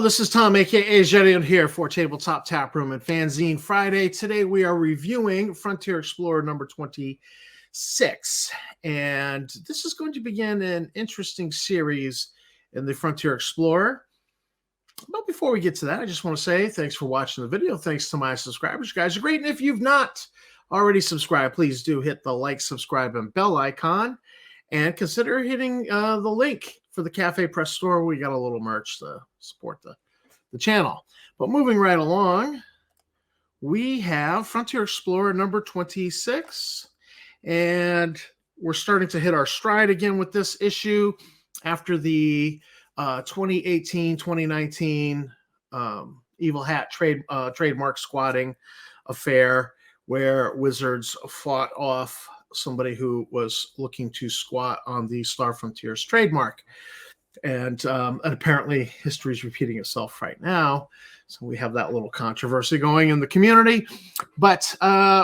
this is Tom, aka Yazirian here for Tabletop Tap Room and Fanzine Friday. Today we are reviewing Frontier Explorer number 26. And this is going to begin an interesting series in the Frontier Explorer. But before we get to that, I just want to say thanks for watching the video. Thanks to my subscribers. You guys are great. And if you've not already subscribed, please do hit the like, subscribe, and bell icon. And consider hitting the link for the Cafe Press store. We got a little merch to support the channel. But moving right along, we have Frontier Explorer number 26. And we're starting to hit our stride again with this issue after the 2018-2019 Evil Hat trademark squatting affair, where Wizards fought off somebody who was looking to squat on the Star Frontiers trademark. And apparently history is repeating itself right now. So we have that little controversy going in the community. But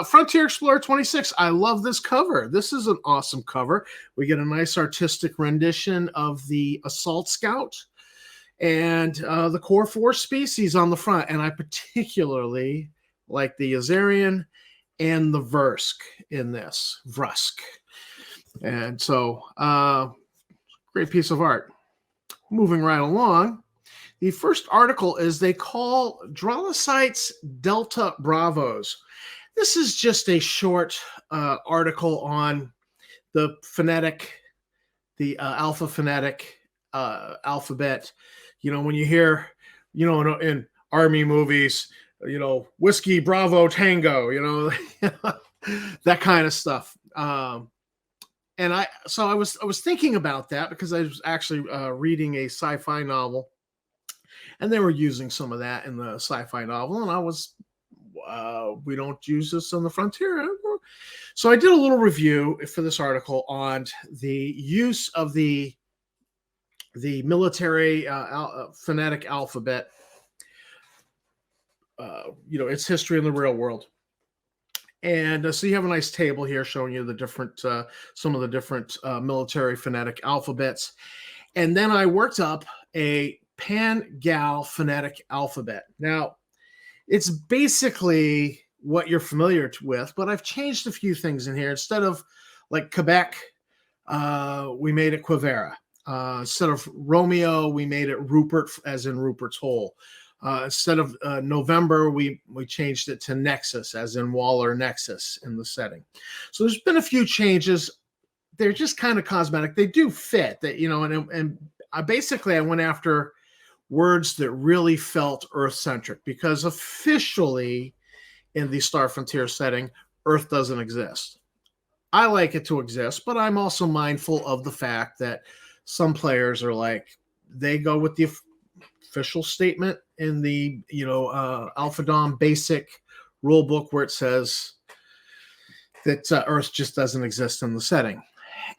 Frontier Explorer 26, I love this cover. This is an awesome cover. We get a nice artistic rendition of the Assault Scout and the core 4 species on the front. And I particularly like the Yazirian and the Vrsk in this. Vrsk. And so, great piece of art. Moving right along, the first article is they call Dralasites Delta Bravos. This is just a short article on the phonetic, the alpha phonetic alphabet. You know, when you hear, you know, in Army movies, you know, Whiskey Bravo Tango, you know, that kind of stuff. And I was thinking about that because I was actually reading a sci-fi novel, and they were using some of that in the sci-fi novel, and I was, we don't use this on the Frontier. So I did a little review for this article on the use of the military phonetic alphabet, you know, its history in the real world. And so you have a nice table here showing you the different, some of the different military phonetic alphabets. And then I worked up a Pan-Gal phonetic alphabet. Now, it's basically what you're familiar with, but I've changed a few things in here. Instead of like Quebec, we made it Quivera. Instead of Romeo, we made it Rupert, as in Rupert's Hole. Instead of November, we changed it to Nexus, as in Waller Nexus in the setting. So there's been a few changes. They're just kind of cosmetic. They do fit, that, you know, and I basically went after words that really felt Earth-centric, because officially in the Star Frontier setting, Earth doesn't exist. I like it to exist, but I'm also mindful of the fact that some players are like, they go with the official statement in the, you know, Alphadom basic rule book, where it says that Earth just doesn't exist in the setting.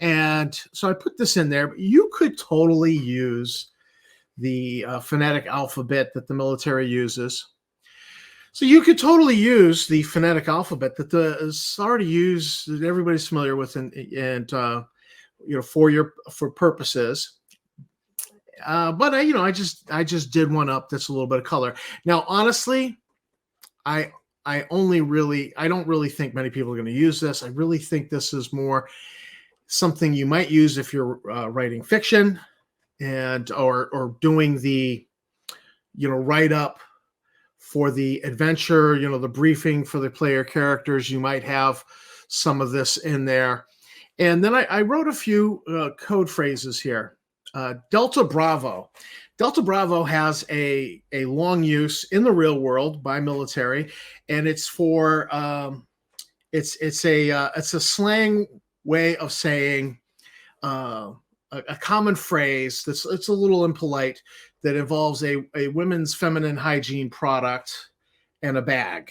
And so I put this in there, but you could totally use the phonetic alphabet that the military uses. So you could totally use the phonetic alphabet that is already used, that everybody's familiar with, and you know, for purposes. But I just did one up that's a little bit of color. Now, honestly, I don't really think many people are going to use this. I really think this is more something you might use if you're writing fiction and or doing the, you know, write up for the adventure, you know, the briefing for the player characters. You might have some of this in there. And then I wrote a few code phrases here. Delta Bravo. Delta Bravo has a long use in the real world by military, and it's for it's a slang way of saying a common phrase that's, it's a little impolite, that involves a women's feminine hygiene product and a bag.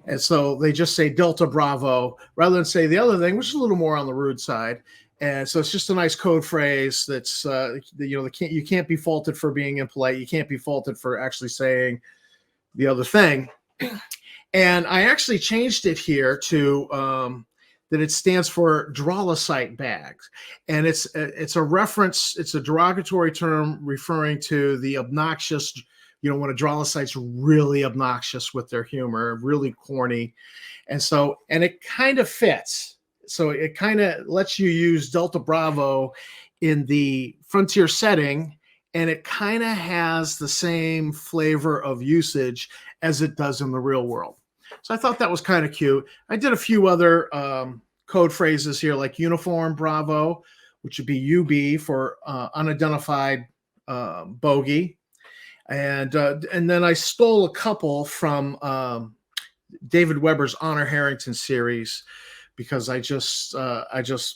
And so they just say Delta Bravo rather than say the other thing, which is a little more on the rude side. And so it's just a nice code phrase that's, you know, you can't be faulted for being impolite. You can't be faulted for actually saying the other thing. And I actually changed it here to that it stands for Dralacite bags. And it's a reference, it's a derogatory term referring to the obnoxious when a Dralasites really obnoxious with their humor, really corny. And it kind of fits. So it kind of lets you use Delta Bravo in the frontier setting, and it kind of has the same flavor of usage as it does in the real world. So I thought that was kind of cute. I did a few other code phrases here, like Uniform Bravo, which would be UB for unidentified bogey. And then I stole a couple from David Weber's Honor Harrington series, because I just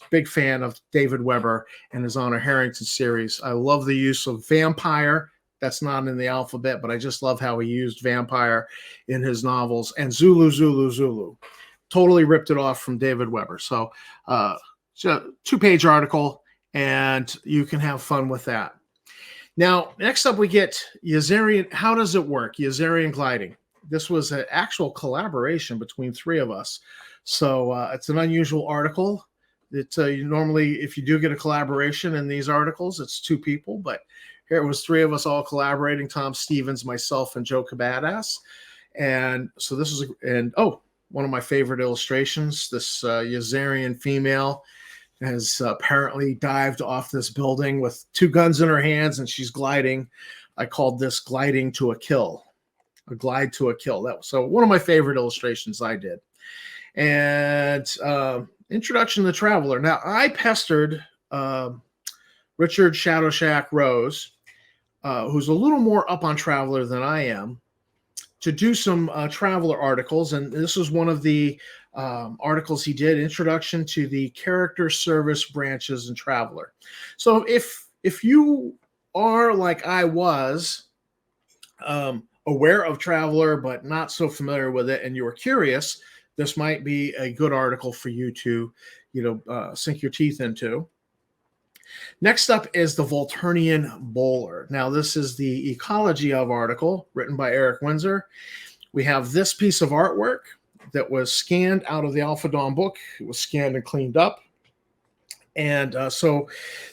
big fan of David Weber and his Honor Harrington series. I love the use of vampire. That's not in the alphabet, but I just love how he used vampire in his novels, and Zulu, Zulu, Zulu. Totally ripped it off from David Weber. So it's a 2-page article, and you can have fun with that. Now, next up we get Yazirian. How does it work? Yazirian Gliding. This was an actual collaboration between 3 of us. So it's an unusual article. It's normally, if you do get a collaboration in these articles, it's 2 people, but here it was 3 of us all collaborating: Tom Stevens, myself, and Joe Cabadass. And so this is, one of my favorite illustrations. This Yazirian female has apparently dived off this building with 2 guns in her hands, and she's gliding. I called this gliding to a kill, a glide to a kill. That was so one of my favorite illustrations I did. And introduction to the Traveler. Now, I pestered Richard Shadow Shack Rose, who's a little more up on Traveler than I am, to do some Traveler articles. And this was one of the articles he did, Introduction to the Character Service Branches in Traveler. So if you are like I was, aware of Traveler but not so familiar with it, and you are curious, this might be a good article for you to sink your teeth into. Next up is the Volturnian Bowler. Now, this is the Ecology of article written by Eric Windsor. We have this piece of artwork that was scanned out of the Alpha Dawn book. It was scanned and cleaned up. And so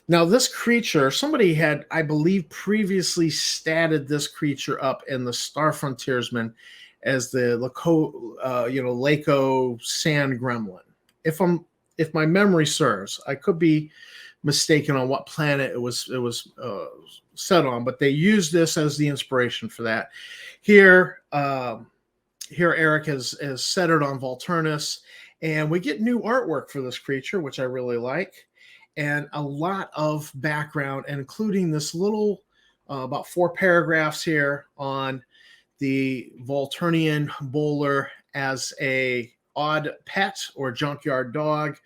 now this creature, somebody had, I believe, previously statted this creature up in the Star Frontiersman as the Lako sand gremlin. If my memory serves, I could be mistaken on what planet it was set on, but they used this as the inspiration for that. Here Eric has set it on Volturnus, and we get new artwork for this creature, which I really like, and a lot of background, including this little about 4 paragraphs here on the Volturnian Bowler as a odd pet or junkyard dog.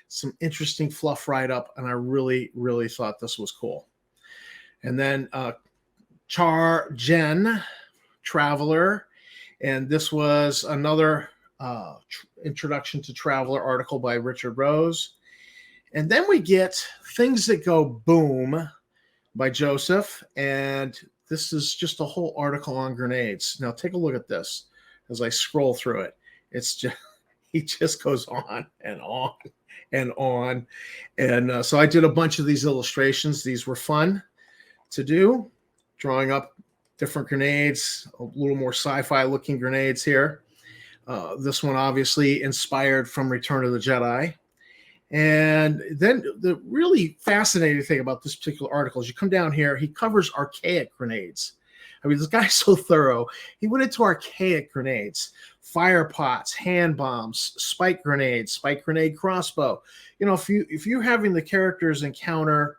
Some interesting fluff write-up, and I really, really thought this was cool. And then Char Jen Traveler, and this was another Introduction to Traveler article by Richard Rose. And then we get Things That Go Boom by Joseph, and this is just a whole article on grenades. Now take a look at this as I scroll through it. It's just, he just goes on and on and on. And so I did a bunch of these illustrations. These were fun to do, drawing up different grenades, a little more sci-fi looking grenades here. This one obviously inspired from Return of the Jedi. And then the really fascinating thing about this particular article is you come down here, he covers archaic grenades. I mean, this guy's so thorough. He went into archaic grenades, fire pots, hand bombs, spike grenade crossbow. If you're having the characters encounter,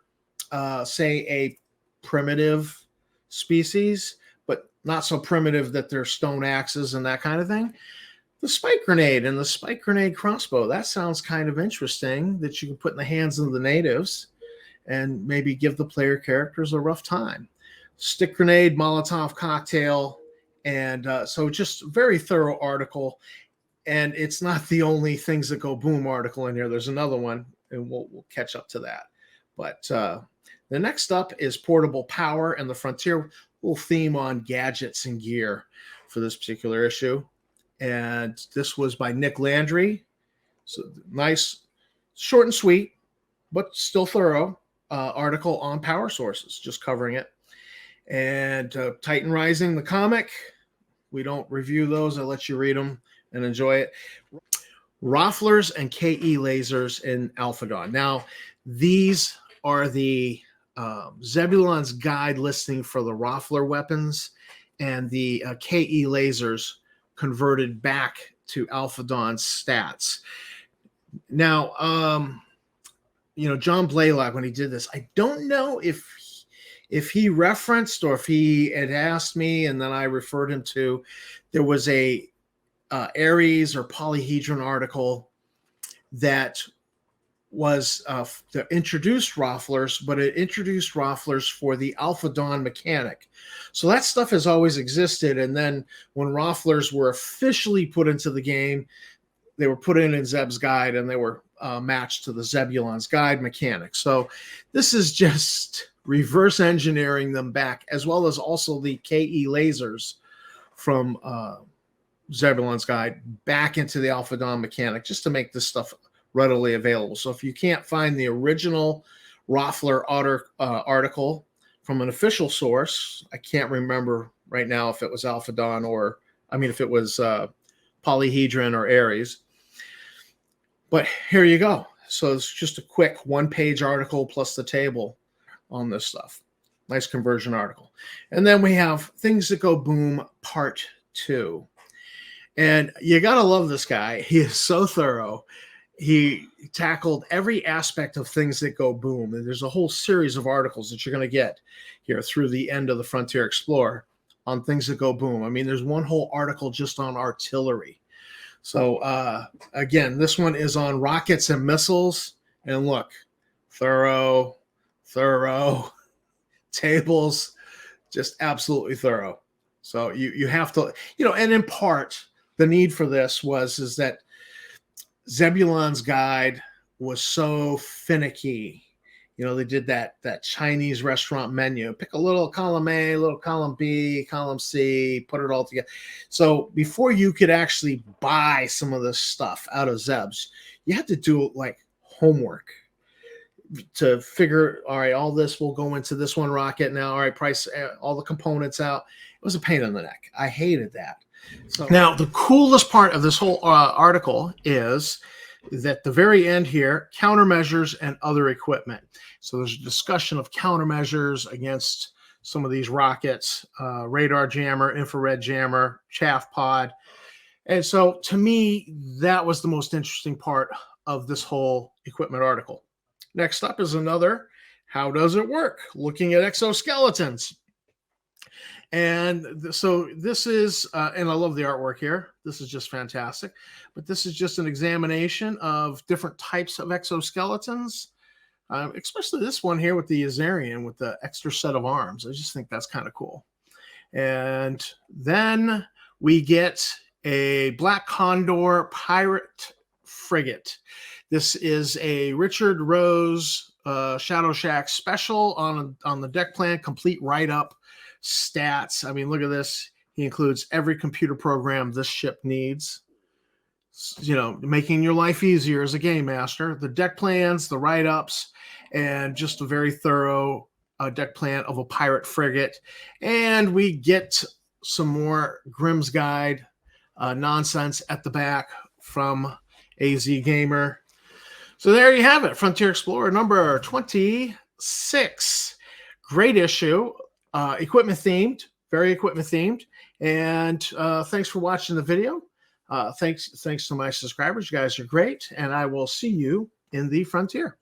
say, a primitive species, but not so primitive that they're stone axes and that kind of thing, the spike grenade and the spike grenade crossbow, that sounds kind of interesting, that you can put in the hands of the natives and maybe give the player characters a rough time. Stick grenade, Molotov cocktail, and so just very thorough article. And it's not the only Things That Go Boom article in here. There's another one, and we'll catch up to that. But the next up is Portable Power and the Frontier, little theme on gadgets and gear for this particular issue. And this was by Nick Landry. So nice, short and sweet, but still thorough article on power sources, just covering it. And Titan Rising, the comic. We don't review those. I let you read them and enjoy it. Rafflurs and KE lasers in Alpha Dawn. Now, these are the Zebulon's guide listing for the Rafflur weapons and the KE lasers converted back to Alpha Dawn's stats. Now, John Blaylock, when he did this, I don't know if he referenced or if he had asked me and then I referred him to, there was a Ares or Polyhedron article that was that introduced Rafflurs, but it introduced Rafflurs for the Alpha Dawn mechanic. So that stuff has always existed. And then when Rafflurs were officially put into the game, they were put in Zeb's guide and they were matched to the Zebulon's guide mechanic. So this is just reverse engineering them back, as well as also the KE lasers from Zebulon's guide back into the Alpha Dawn mechanic, just to make this stuff readily available. So if you can't find the original Rafflur article from an official source, I can't remember right now if it was Alpha Dawn or, if it was Polyhedron or Ares. But here you go. So it's just a quick one-page article plus the table on this stuff. Nice conversion article. And then we have Things That Go Boom Part 2. And you got to love this guy. He is so thorough. He tackled every aspect of Things That Go Boom. And there's a whole series of articles that you're going to get here through the end of the Frontier Explorer on Things That Go Boom. There's one whole article just on artillery. So, again, this one is on rockets and missiles. And look, thorough, tables, just absolutely thorough. So you have to, and in part, the need for this is that Zebulon's guide was so finicky. They did that Chinese restaurant menu. Pick a little column A, a little column B, column C, put it all together. So before you could actually buy some of this stuff out of Zeb's, you had to do like homework to figure, all right, all this will go into this one rocket now. All right, price all the components out. It was a pain in the neck. I hated that. So now the coolest part of this whole article is that the very end here, countermeasures and other equipment. So there's a discussion of countermeasures against some of these rockets, radar jammer, infrared jammer, chaff pod. And so to me, that was the most interesting part of this whole equipment article. Next up is another, how does it work? Looking at exoskeletons. And so this is, and I love the artwork here. This is just fantastic. But this is just an examination of different types of exoskeletons, especially this one here with the Yazirian with the extra set of arms. I just think that's kind of cool. And then we get a Black Condor pirate frigate. This is a Richard Rose Shadow Shack special on the deck plan, complete write-up. Stats. Look at this. He includes every computer program this ship needs. Making your life easier as a game master. The deck plans, the write-ups, and just a very thorough deck plan of a pirate frigate. And we get some more Grimm's Guide nonsense at the back from AZ Gamer. So there you have it. Frontier Explorer number 26. Great issue. Equipment themed, very equipment themed. And thanks for watching the video. Thanks to my subscribers. You guys are great. And I will see you in the Frontier.